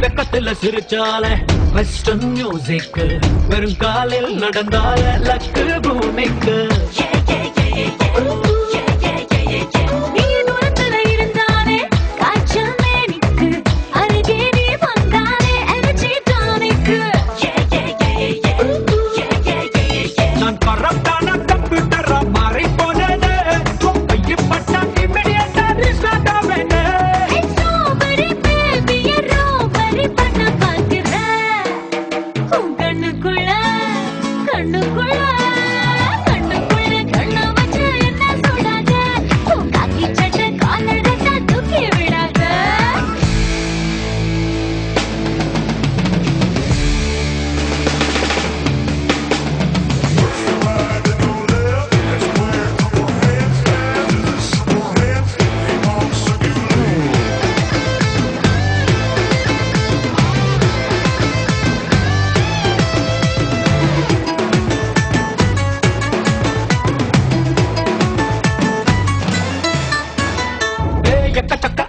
வெக்கத்துல சிரிச்சாலே western music வெறும் காலில் நடந்தால luck பூமிக்கு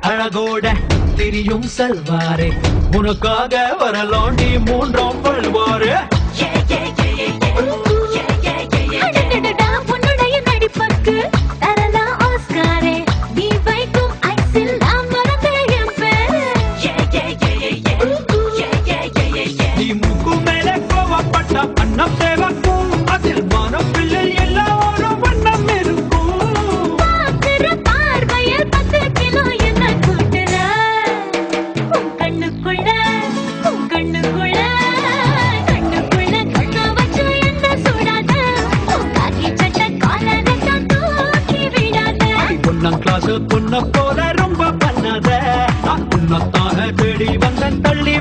அழகோட திரியும் செல்வாரே உனக்காக வரலோண்டி மூன்றாம் பல்வாரு உன்னுடைய நடிப்பக்கு தரலாம் ஆஸ்காரே நீ வைக்கும் ஐசில் நான் மறந்தேன் நீ முக்கு மேலே கோவப்பட்ட அன்னம் சேவக்கும் அதில் மனம் பிள்ளை எல்லாரும் வண்ணம் இருக்கும் பார்க்கிற பார்வையில் 10 கிலோ பொண்ண போல ரொம்ப பண்ணாத உன்னத்தாக தேடி வந்த தள்ளி